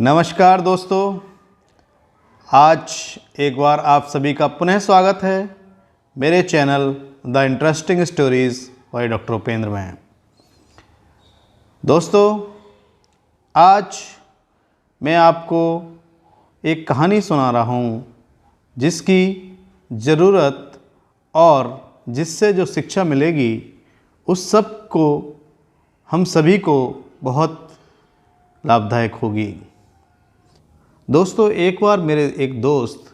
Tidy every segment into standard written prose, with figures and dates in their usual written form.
नमस्कार दोस्तों, आज एक बार आप सभी का पुनः स्वागत है मेरे channel the interesting stories by doctor Upendra में। दोस्तों, आज मैं आपको एक कहानी सुना रहा हूँ जिसकी ज़रूरत और जिससे जो शिक्षा मिलेगी उस सब को हम सभी को बहुत लाभदायक होगी। दोस्तों, एक बार मेरे एक दोस्त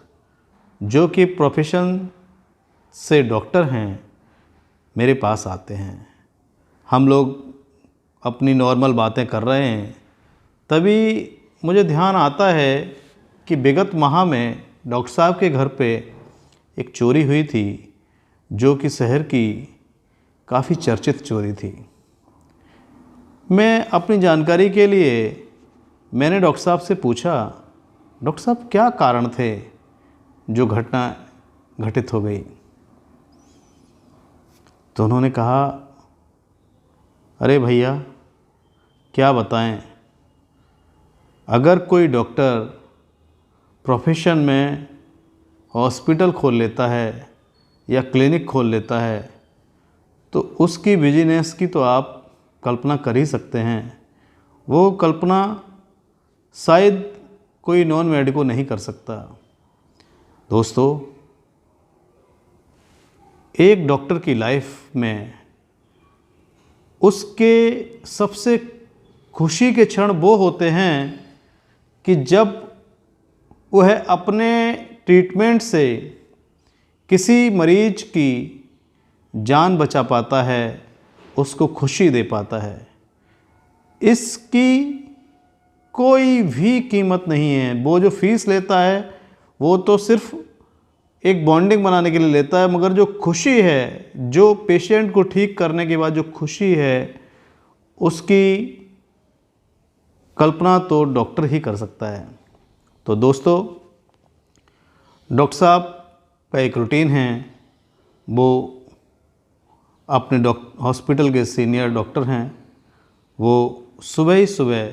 जो कि प्रोफेशन से डॉक्टर हैं मेरे पास आते हैं। हम लोग अपनी नॉर्मल बातें कर रहे हैं, तभी मुझे ध्यान आता है कि विगत माह में डॉक्टर साहब के घर पे एक चोरी हुई थी जो कि शहर की काफ़ी चर्चित चोरी थी। मैं अपनी जानकारी के लिए मैंने डॉक्टर साहब से पूछा, डॉक्टर साहब क्या कारण थे जो घटना घटित हो गई? तो उन्होंने कहा, अरे भैया क्या बताएं, अगर कोई डॉक्टर प्रोफेशन में हॉस्पिटल खोल लेता है या क्लिनिक खोल लेता है तो उसकी बिजनेस की तो आप कल्पना कर ही सकते हैं। वो कल्पना शायद कोई नॉन मेडिको नहीं कर सकता। दोस्तों, एक डॉक्टर की लाइफ में उसके सबसे खुशी के क्षण वो होते हैं कि जब वह अपने ट्रीटमेंट से किसी मरीज की जान बचा पाता है, उसको खुशी दे पाता है। इसकी कोई भी कीमत नहीं है। वो जो फीस लेता है वो तो सिर्फ एक बॉन्डिंग बनाने के लिए लेता है, मगर जो खुशी है, जो पेशेंट को ठीक करने के बाद जो खुशी है, उसकी कल्पना तो डॉक्टर ही कर सकता है। तो दोस्तों, डॉक्टर साहब का एक रूटीन है। वो अपने हॉस्पिटल के सीनियर डॉक्टर हैं। वो सुबह ही सुबह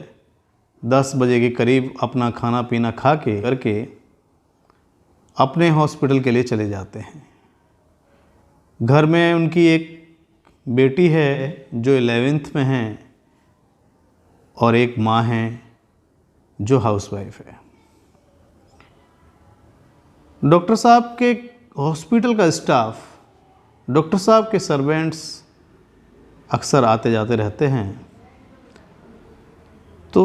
10 बजे के करीब अपना खाना पीना खा के करके अपने हॉस्पिटल के लिए चले जाते हैं। घर में उनकी एक बेटी है जो 11th में है और एक माँ है जो हाउसवाइफ है। डॉक्टर साहब के हॉस्पिटल का स्टाफ, डॉक्टर साहब के सर्वेंट्स अक्सर आते जाते रहते हैं। तो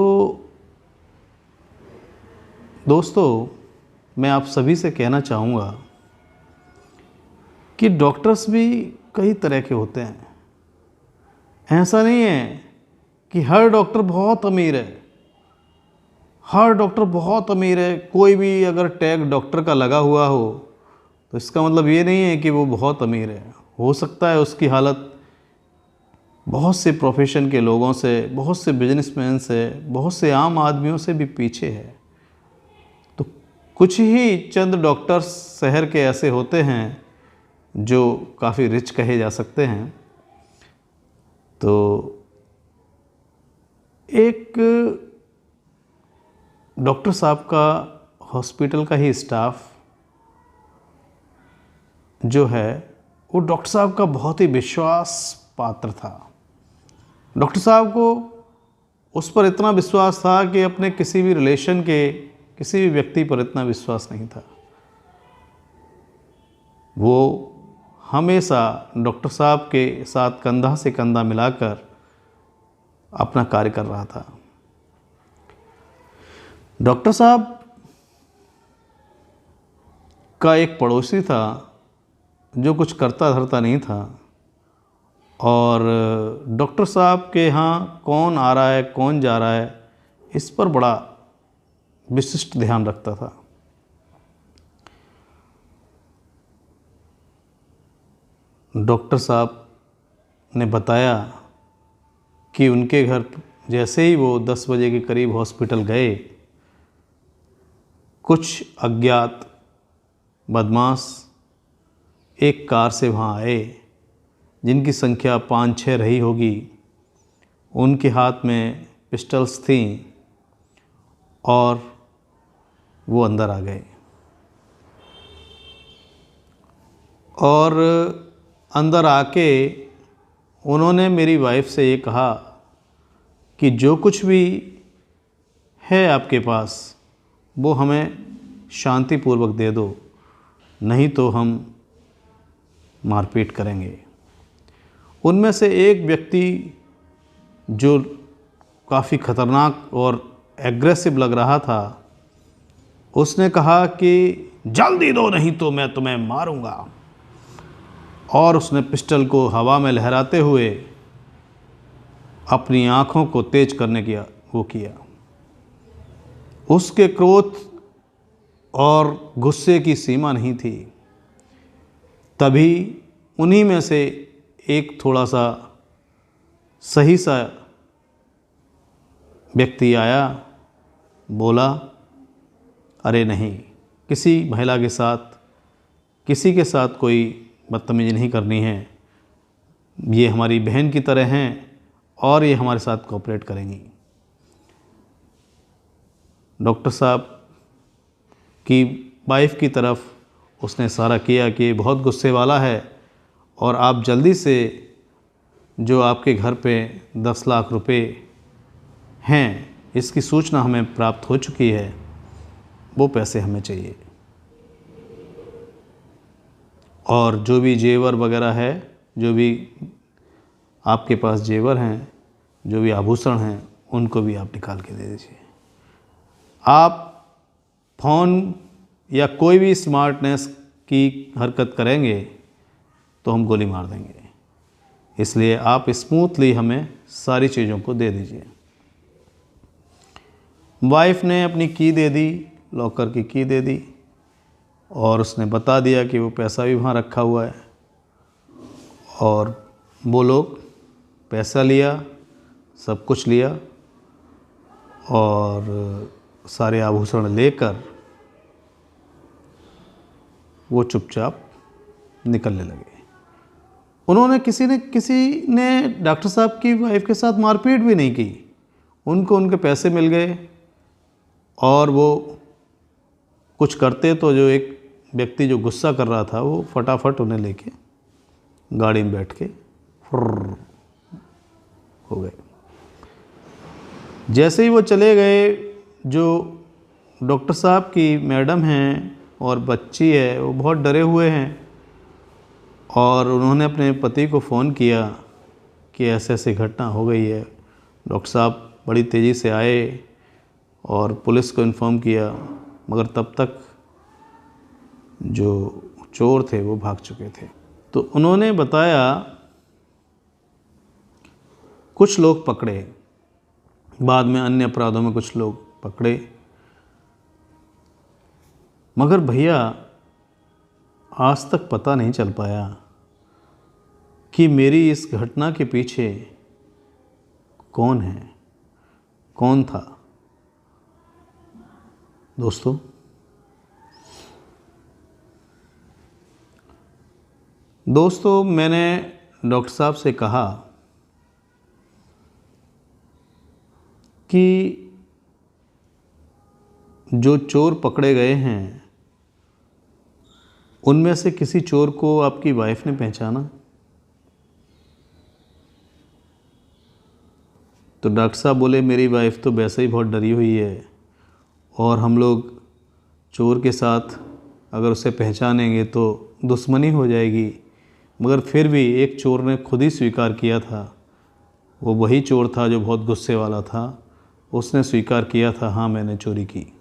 दोस्तों, मैं आप सभी से कहना चाहूँगा कि डॉक्टर्स भी कई तरह के होते हैं। ऐसा नहीं है कि हर डॉक्टर बहुत अमीर है, हर डॉक्टर बहुत अमीर है। कोई भी अगर टैग डॉक्टर का लगा हुआ हो तो इसका मतलब ये नहीं है कि वो बहुत अमीर है। हो सकता है उसकी हालत बहुत से प्रोफेशन के लोगों से, बहुत से बिजनेसमैन से, बहुत से आम आदमियों से भी पीछे है। तो कुछ ही चंद डॉक्टर्स शहर के ऐसे होते हैं जो काफ़ी रिच कहे जा सकते हैं। तो एक डॉक्टर साहब का हॉस्पिटल का ही स्टाफ जो है वो डॉक्टर साहब का बहुत ही विश्वास पात्र था। डॉक्टर साहब को उस पर इतना विश्वास था कि अपने किसी भी रिलेशन के किसी भी व्यक्ति पर इतना विश्वास नहीं था। वो हमेशा डॉक्टर साहब के साथ कंधा से कंधा मिलाकर अपना कार्य कर रहा था। डॉक्टर साहब का एक पड़ोसी था जो कुछ करता धरता नहीं था और डॉक्टर साहब के यहाँ कौन आ रहा है, कौन जा रहा है, इस पर बड़ा विशिष्ट ध्यान रखता था। डॉक्टर साहब ने बताया कि उनके घर जैसे ही वो 10 बजे के करीब हॉस्पिटल गए, कुछ अज्ञात बदमाश एक कार से वहाँ आए जिनकी संख्या 5-6 रही होगी। उनके हाथ में पिस्टल्स थीं और वो अंदर आ गए और अंदर आके उन्होंने मेरी वाइफ से ये कहा कि जो कुछ भी है आपके पास वो हमें शांतिपूर्वक दे दो, नहीं तो हम मारपीट करेंगे। उनमें से एक व्यक्ति जो काफ़ी ख़तरनाक और एग्रेसिव लग रहा था, उसने कहा कि जल्दी दो नहीं तो मैं तुम्हें मारूंगा, और उसने पिस्टल को हवा में लहराते हुए अपनी आँखों को तेज करने की वो किया। उसके क्रोध और गुस्से की सीमा नहीं थी। तभी उन्हीं में से एक थोड़ा सा सही सा व्यक्ति आया, बोला, अरे नहीं, किसी महिला के साथ, किसी के साथ कोई बदतमीजी नहीं करनी है, ये हमारी बहन की तरह हैं और ये हमारे साथ कोऑपरेट करेंगी। डॉक्टर साहब की वाइफ की तरफ उसने इशारा किया कि ये बहुत गुस्से वाला है और आप जल्दी से जो आपके घर पे 10 लाख रुपए हैं, इसकी सूचना हमें प्राप्त हो चुकी है, वो पैसे हमें चाहिए, और जो भी जेवर वगैरह है, जो भी आपके पास जेवर हैं, जो भी आभूषण हैं, उनको भी आप निकाल के दे दीजिए। आप फ़ोन या कोई भी स्मार्टनेस की हरकत करेंगे तो हम गोली मार देंगे, इसलिए आप स्मूथली हमें सारी चीज़ों को दे दीजिए। वाइफ ने अपनी की दे दी, लॉकर की की दे दी, और उसने बता दिया कि वो पैसा भी वहाँ रखा हुआ है, और वो लोग पैसा लिया, सब कुछ लिया और सारे आभूषण लेकर वो चुपचाप निकलने लगे। उन्होंने किसी ने डॉक्टर साहब की वाइफ के साथ मारपीट भी नहीं की। उनको उनके पैसे मिल गए और वो कुछ करते तो जो एक व्यक्ति जो गुस्सा कर रहा था वो फटाफट उन्हें लेके गाड़ी में बैठ के फुर्र हो गए। जैसे ही वो चले गए, जो डॉक्टर साहब की मैडम हैं और बच्ची है, वो बहुत डरे हुए हैं, और उन्होंने अपने पति को फ़ोन किया कि ऐसे ऐसी घटना हो गई है। डॉक्टर साहब बड़ी तेज़ी से आए और पुलिस को इन्फॉर्म किया, मगर तब तक जो चोर थे वो भाग चुके थे। तो उन्होंने बताया कुछ लोग पकड़े, बाद में अन्य अपराधों में कुछ लोग पकड़े, मगर भैया आज तक पता नहीं चल पाया कि मेरी इस घटना के पीछे कौन है, कौन था। दोस्तों मैंने डॉक्टर साहब से कहा कि जो चोर पकड़े गए हैं उनमें से किसी चोर को आपकी वाइफ ने पहचाना? तो डॉक्टर साहब बोले, मेरी वाइफ तो वैसे ही बहुत डरी हुई है, और हम लोग चोर के साथ अगर उसे पहचानेंगे तो दुश्मनी हो जाएगी। मगर फिर भी एक चोर ने खुद ही स्वीकार किया था, वो वही चोर था जो बहुत गुस्से वाला था, उसने स्वीकार किया था, हाँ मैंने चोरी की।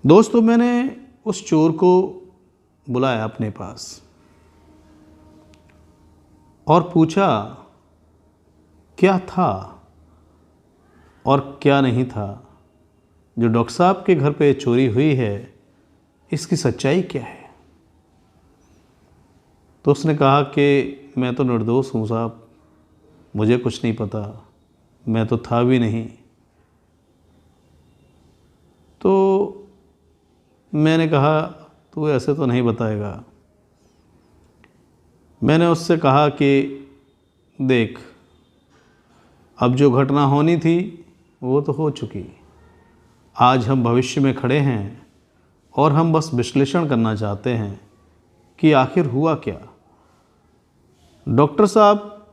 दोस्तों मैंने उस चोर को बुलाया अपने पास और पूछा क्या था और क्या नहीं था, जो डॉक्टर साहब के घर पे चोरी हुई है इसकी सच्चाई क्या है। तो उसने कहा कि मैं तो निर्दोष हूँ साहब, मुझे कुछ नहीं पता, मैं तो था भी नहीं। तो मैंने कहा तू ऐसे तो नहीं बताएगा। मैंने उससे कहा कि देख, अब जो घटना होनी थी वो तो हो चुकी, आज हम भविष्य में खड़े हैं और हम बस विश्लेषण करना चाहते हैं कि आखिर हुआ क्या। डॉक्टर साहब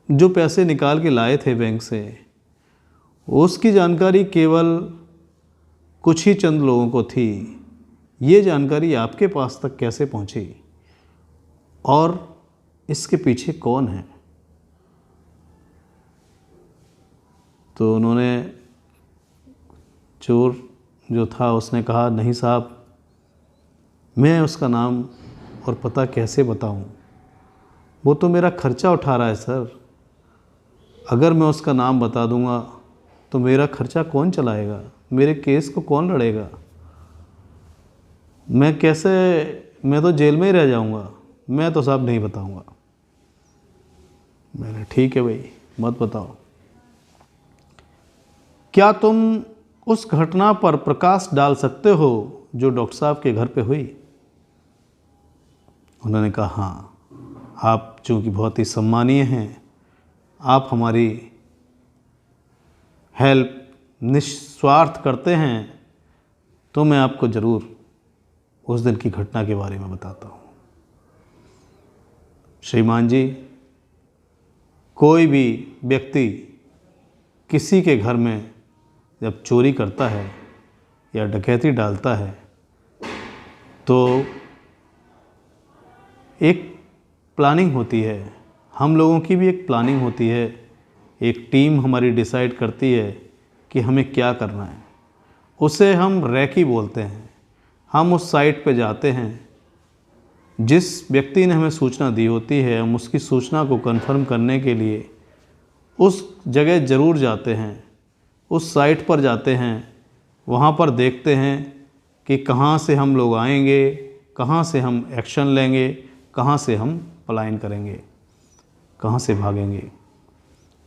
जो पैसे निकाल के लाए थे बैंक से, उसकी जानकारी केवल कुछ ही चंद लोगों को थी। ये जानकारी आपके पास तक कैसे पहुंची और इसके पीछे कौन है? तो उन्होंने, चोर जो था उसने कहा, नहीं साहब, मैं उसका नाम और पता कैसे बताऊं? वो तो मेरा खर्चा उठा रहा है सर। अगर मैं उसका नाम बता दूंगा तो मेरा खर्चा कौन चलाएगा? मेरे केस को कौन लड़ेगा? मैं तो जेल में ही रह जाऊंगा। मैं तो साहब नहीं बताऊंगा। मैंने, ठीक है भाई, मत बताओ। क्या तुम उस घटना पर प्रकाश डाल सकते हो जो डॉक्टर साहब के घर पे हुई? उन्होंने कहा, हाँ, आप चूँकि बहुत ही सम्मानीय हैं, आप हमारी हेल्प निस्वार्थ करते हैं, तो मैं आपको ज़रूर उस दिन की घटना के बारे में बताता हूँ। श्रीमान जी, कोई भी व्यक्ति किसी के घर में जब चोरी करता है या डकैती डालता है तो एक प्लानिंग होती है। हम लोगों की भी एक प्लानिंग होती है। एक टीम हमारी डिसाइड करती है कि हमें क्या करना है। उसे हम रैकी बोलते हैं। हम उस साइट पे जाते हैं। जिस व्यक्ति ने हमें सूचना दी होती है, हम उसकी सूचना को कंफर्म करने के लिए उस जगह ज़रूर जाते हैं, उस साइट पर जाते हैं। वहाँ पर देखते हैं कि कहाँ से हम लोग आएंगे, कहाँ से हम एक्शन लेंगे, कहाँ से हम पलायन करेंगे, कहाँ से भागेंगे।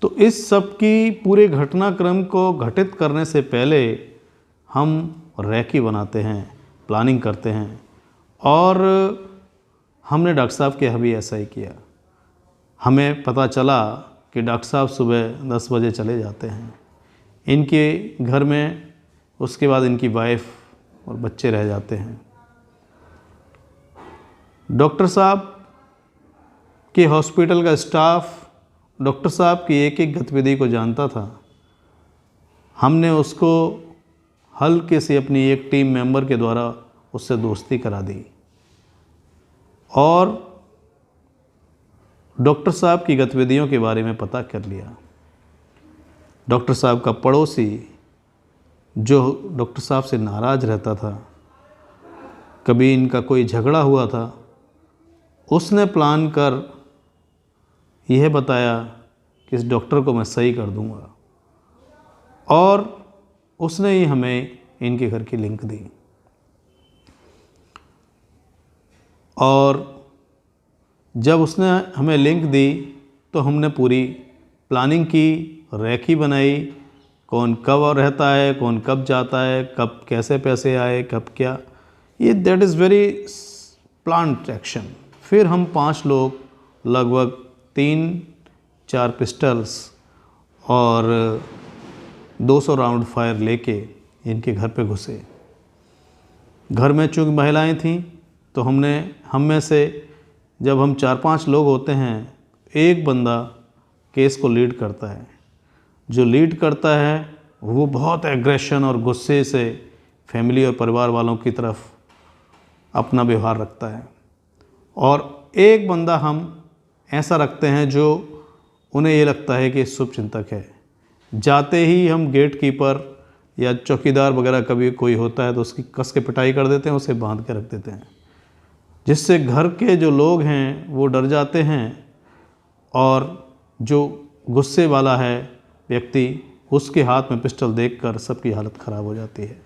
तो इस सब की पूरे घटनाक्रम को घटित करने से पहले हम रैकी बनाते हैं, प्लानिंग करते हैं। और हमने डॉक्टर साहब के यहाँ भी ऐसा ही किया। हमें पता चला कि डॉक्टर साहब सुबह 10 बजे चले जाते हैं इनके घर में। उसके बाद इनकी वाइफ और बच्चे रह जाते हैं। डॉक्टर साहब के हॉस्पिटल का स्टाफ डॉक्टर साहब की एक एक गतिविधि को जानता था। हमने उसको हल्के से अपनी एक टीम मेंबर के द्वारा उससे दोस्ती करा दी और डॉक्टर साहब की गतिविधियों के बारे में पता कर लिया। डॉक्टर साहब का पड़ोसी जो डॉक्टर साहब से नाराज़ रहता था, कभी इनका कोई झगड़ा हुआ था, उसने प्लान कर यह बताया कि इस डॉक्टर को मैं सही कर दूंगा और उसने ही हमें इनके घर की लिंक दी। और जब उसने हमें लिंक दी तो हमने पूरी प्लानिंग की, रैकी बनाई, कौन कब रहता है, कौन कब जाता है, कब कैसे पैसे आए, कब क्या, ये that is very planned action. फिर हम 5 लोग लगभग 3-4 पिस्टल्स और 200 राउंड फायर लेके इनके घर पे घुसे। घर में चूँकि महिलाएं थीं तो हम में से जब हम 4-5 लोग होते हैं, एक बंदा केस को लीड करता है। जो लीड करता है वो बहुत एग्रेशन और गुस्से से फैमिली और परिवार वालों की तरफ अपना व्यवहार रखता है। और एक बंदा हम ऐसा रखते हैं जो उन्हें ये लगता है कि शुभचिंतक है। जाते ही हम गेट कीपर या चौकीदार वगैरह कभी कोई होता है तो उसकी कस के पिटाई कर देते हैं, उसे बांध के रख देते हैं, जिससे घर के जो लोग हैं वो डर जाते हैं और जो गुस्से वाला है व्यक्ति, उसके हाथ में पिस्टल देखकर सबकी हालत ख़राब हो जाती है।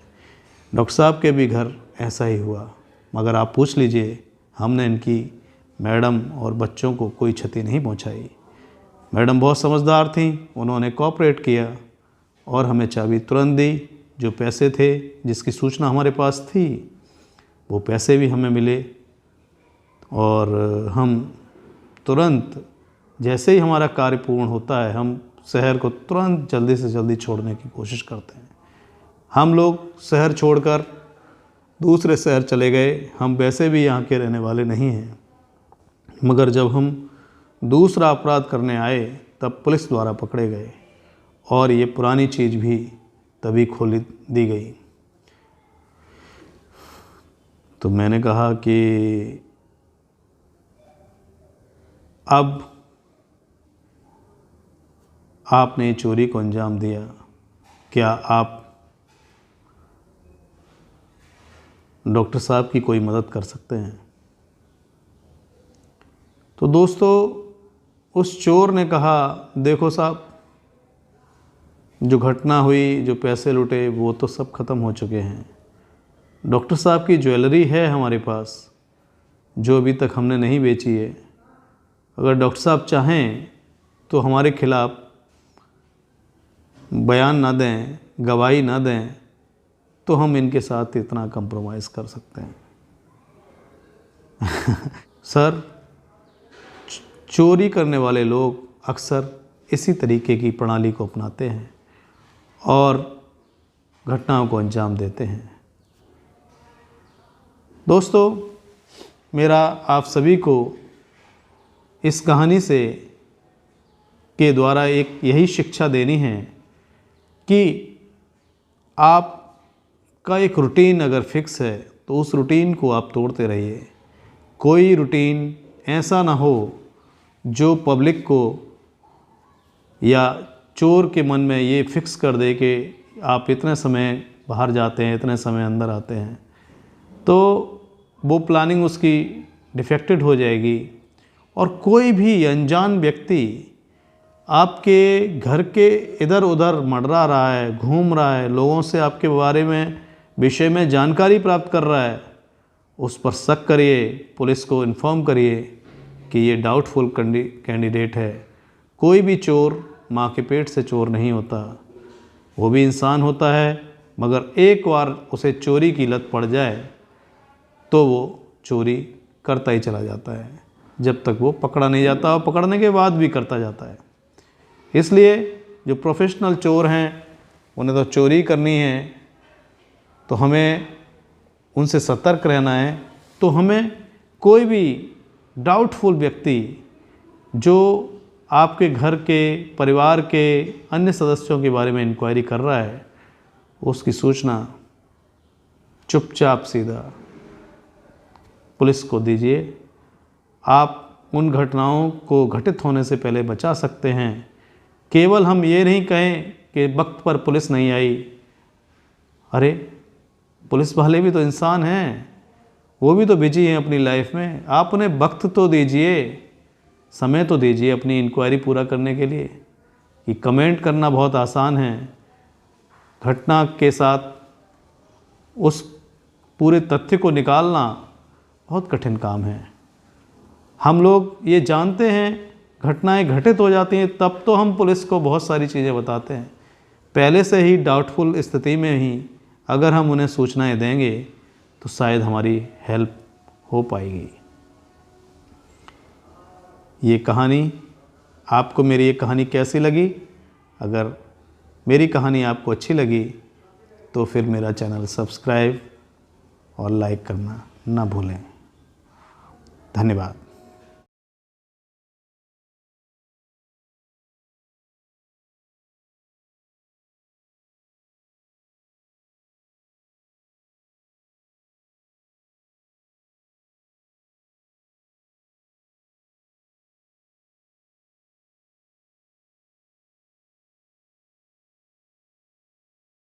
डॉक्टर साहब के भी घर ऐसा ही हुआ, मगर आप पूछ लीजिए, हमने इनकी मैडम और बच्चों को कोई क्षति नहीं पहुंचाई। मैडम बहुत समझदार थीं, उन्होंने कोऑपरेट किया और हमें चाबी तुरंत दी। जो पैसे थे, जिसकी सूचना हमारे पास थी, वो पैसे भी हमें मिले और हम तुरंत, जैसे ही हमारा कार्य पूर्ण होता है, हम शहर को तुरंत जल्दी से जल्दी छोड़ने की कोशिश करते हैं। हम लोग शहर छोड़कर दूसरे शहर चले गए। हम वैसे भी यहाँ के रहने वाले नहीं हैं, मगर जब हम दूसरा अपराध करने आए तब पुलिस द्वारा पकड़े गए और ये पुरानी चीज़ भी तभी खोल दी गई। तो मैंने कहा कि अब आपने चोरी को अंजाम दिया, क्या आप डॉक्टर साहब की कोई मदद कर सकते हैं? तो दोस्तों, उस चोर ने कहा, देखो साहब, जो घटना हुई, जो पैसे लुटे, वो तो सब ख़त्म हो चुके हैं। डॉक्टर साहब की ज्वेलरी है हमारे पास, जो अभी तक हमने नहीं बेची है। अगर डॉक्टर साहब चाहें तो हमारे खिलाफ़ बयान ना दें, गवाही ना दें, तो हम इनके साथ इतना कंप्रोमाइज़ कर सकते हैं। सर, चोरी करने वाले लोग अक्सर इसी तरीके की प्रणाली को अपनाते हैं और घटनाओं को अंजाम देते हैं। दोस्तों, मेरा आप सभी को इस कहानी से के द्वारा एक यही शिक्षा देनी है कि आपका एक रूटीन अगर फिक्स है तो उस रूटीन को आप तोड़ते रहिए। कोई रूटीन ऐसा ना हो जो पब्लिक को या चोर के मन में ये फिक्स कर दे कि आप इतने समय बाहर जाते हैं, इतने समय अंदर आते हैं, तो वो प्लानिंग उसकी डिफेक्टेड हो जाएगी और कोई भी अनजान व्यक्ति आपके घर के इधर उधर मंडरा रहा है, घूम रहा है, लोगों से आपके बारे में विषय में जानकारी प्राप्त कर रहा है, उस पर शक करिए, पुलिस को इन्फॉर्म करिए कि ये डाउटफुल कैंडिडेट है। कोई भी चोर माँ के पेट से चोर नहीं होता, वो भी इंसान होता है, मगर एक बार उसे चोरी की लत पड़ जाए तो वो चोरी करता ही चला जाता है, जब तक वो पकड़ा नहीं जाता और पकड़ने के बाद भी करता जाता है। इसलिए जो प्रोफेशनल चोर हैं उन्हें तो चोरी करनी है, तो हमें उनसे सतर्क रहना है। तो हमें कोई भी डाउटफुल व्यक्ति जो आपके घर के, परिवार के अन्य सदस्यों के बारे में इंक्वायरी कर रहा है, उसकी सूचना चुपचाप सीधा पुलिस को दीजिए। आप उन घटनाओं को घटित होने से पहले बचा सकते हैं। केवल हम ये नहीं कहें कि वक्त पर पुलिस नहीं आई। अरे, पुलिस वाले भी तो इंसान हैं, वो भी तो बिजी हैं अपनी लाइफ में। आप उन्हें वक्त तो दीजिए, समय तो दीजिए अपनी इंक्वायरी पूरा करने के लिए। कि कमेंट करना बहुत आसान है, घटना के साथ उस पूरे तथ्य को निकालना बहुत कठिन काम है। हम लोग ये जानते हैं घटनाएं घटित हो जाती हैं, तब तो हम पुलिस को बहुत सारी चीज़ें बताते हैं। पहले से ही डाउटफुल स्थिति में ही अगर हम उन्हें सूचनाएं देंगे तो शायद हमारी हेल्प हो पाएगी। ये कहानी, आपको मेरी ये कहानी कैसी लगी? अगर मेरी कहानी आपको अच्छी लगी तो फिर मेरा चैनल सब्सक्राइब और लाइक करना ना भूलें। धन्यवाद।